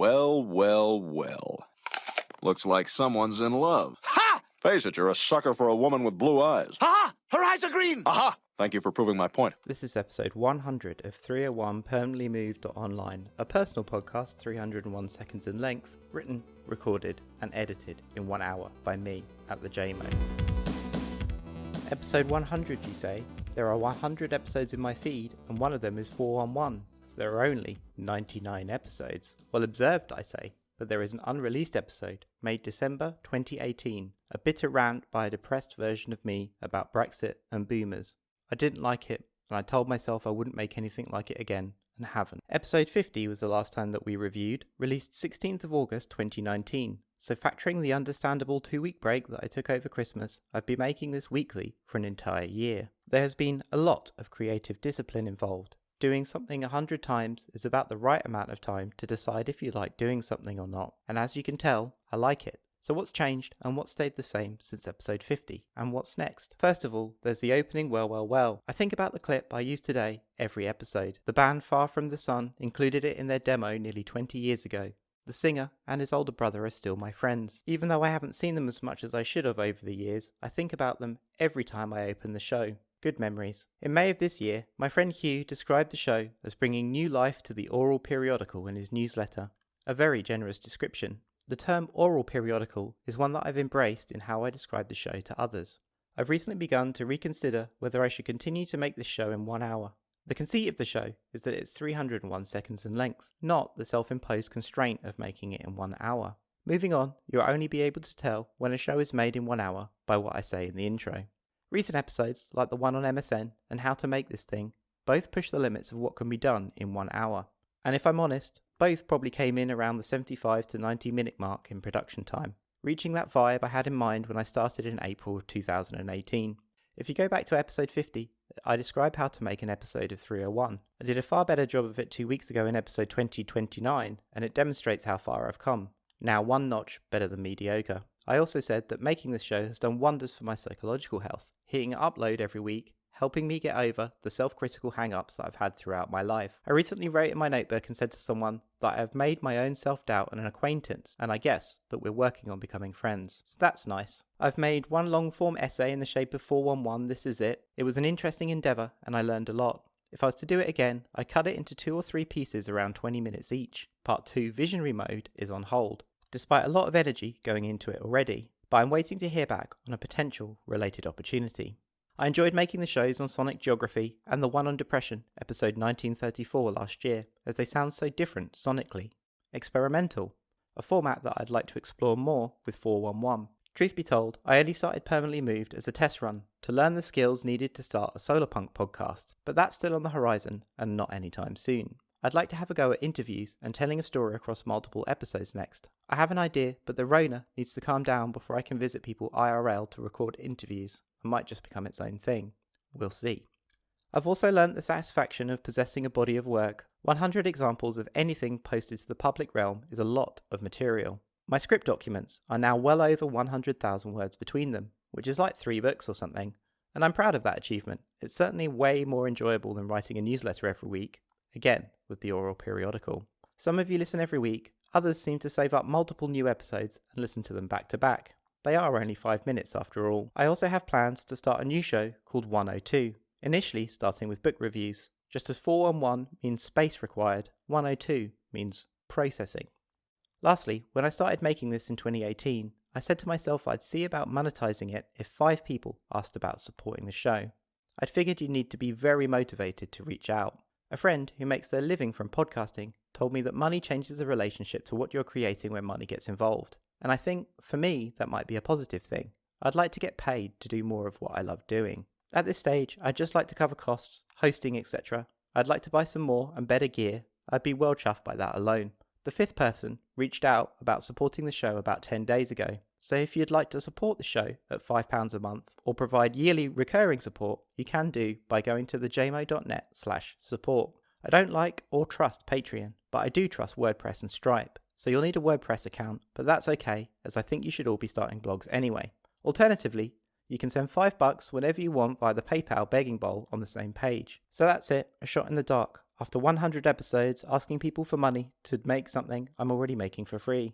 Well, well, well. Looks like someone's in love. Ha! Face it, you're a sucker for a woman with blue eyes. Ha! Her eyes are green! Aha! Thank you for proving my point. This is episode 100 of 301 Permanently Moved Online, a personal podcast 301 seconds in length, written, recorded, and edited in 1 hour by me at the JMO. Episode 100, you say? There are 100 episodes in my feed, and one of them is 411, so there are only 99 episodes. Well observed, I say, but there is an unreleased episode, made December 2018, a bitter rant by a depressed version of me about Brexit and boomers. I didn't like it, and I told myself I wouldn't make anything like it again, and haven't. Episode 50 was the last time that we reviewed, released 16th of August 2019, so factoring the understandable 2-week break that I took over Christmas, I've been making this weekly for an entire year. There has been a lot of creative discipline involved. Doing something 100 times is about the right amount of time to decide if you like doing something or not, and as you can tell, I like it. So what's changed and what stayed the same since episode 50? And what's next? First of all, there's the opening Well Well Well. I think about the clip I use today every episode. The band Far From The Sun included it in their demo nearly 20 years ago. The singer and his older brother are still my friends. Even though I haven't seen them as much as I should have over the years, I think about them every time I open the show. Good memories. In May of this year, my friend Hugh described the show as bringing new life to the oral periodical in his newsletter. A very generous description. The term oral periodical is one that I've embraced in how I describe the show to others. I've recently begun to reconsider whether I should continue to make this show in 1 hour. The conceit of the show is that it's 301 seconds in length, not the self-imposed constraint of making it in 1 hour. Moving on, you'll only be able to tell when a show is made in 1 hour by what I say in the intro. Recent episodes, like the one on MSN and How to Make This Thing, both push the limits of what can be done in 1 hour. And if I'm honest, both probably came in around the 75 to 90 minute mark in production time, reaching that vibe I had in mind when I started in April of 2018. If you go back to episode 50, I describe how to make an episode of 301. I did a far better job of it 2 weeks ago in episode 2029, and it demonstrates how far I've come. Now 1 notch better than mediocre. I also said that making this show has done wonders for my psychological health, hitting upload every week, helping me get over the self-critical hang-ups that I've had throughout my life. I recently wrote in my notebook and said to someone that I have made my own self-doubt an acquaintance, and I guess that we're working on becoming friends. So that's nice. I've made 1 long-form essay in the shape of 411, This Is It. It was an interesting endeavour, and I learned a lot. If I was to do it again, I cut it into 2 or 3 pieces around 20 minutes each. Part 2, Visionary Mode, is on hold, despite a lot of energy going into it already, but I'm waiting to hear back on a potential related opportunity. I enjoyed making the shows on sonic geography and the one on depression, episode 1934 last year, as they sound so different sonically. Experimental, a format that I'd like to explore more with 411. Truth be told, I only started Permanently Moved as a test run to learn the skills needed to start a solarpunk podcast, but that's still on the horizon and not anytime soon. I'd like to have a go at interviews and telling a story across multiple episodes next. I have an idea, but the Rona needs to calm down before I can visit people IRL to record interviews. It might just become its own thing. We'll see. I've also learnt the satisfaction of possessing a body of work. 100 examples of anything posted to the public realm is a lot of material. My script documents are now well over 100,000 words between them, which is like 3 books or something, and I'm proud of that achievement. It's certainly way more enjoyable than writing a newsletter every week, again with the oral periodical. Some of you listen every week, others seem to save up multiple new episodes and listen to them back to back. They are only 5 minutes after all. I also have plans to start a new show called 102, initially starting with book reviews. Just as 411 means space required, 102 means processing. Lastly, when I started making this in 2018, I said to myself I'd see about monetizing it if 5 people asked about supporting the show. I'd figured you'd need to be very motivated to reach out. A friend who makes their living from podcasting told me that money changes the relationship to what you're creating when money gets involved. And I think, for me, that might be a positive thing. I'd like to get paid to do more of what I love doing. At this stage, I'd just like to cover costs, hosting, etc. I'd like to buy some more and better gear. I'd be well chuffed by that alone. The 5th person reached out about supporting the show about 10 days ago. So if you'd like to support the show at £5 a month or provide yearly recurring support, you can do by going to thejmo.net/support. I don't like or trust Patreon, but I do trust WordPress and Stripe. So you'll need a WordPress account, but that's okay, as I think you should all be starting blogs anyway. Alternatively, you can send $5 whenever you want via the PayPal begging bowl on the same page. So that's it, a shot in the dark, After 100 episodes asking people for money to make something I'm already making for free.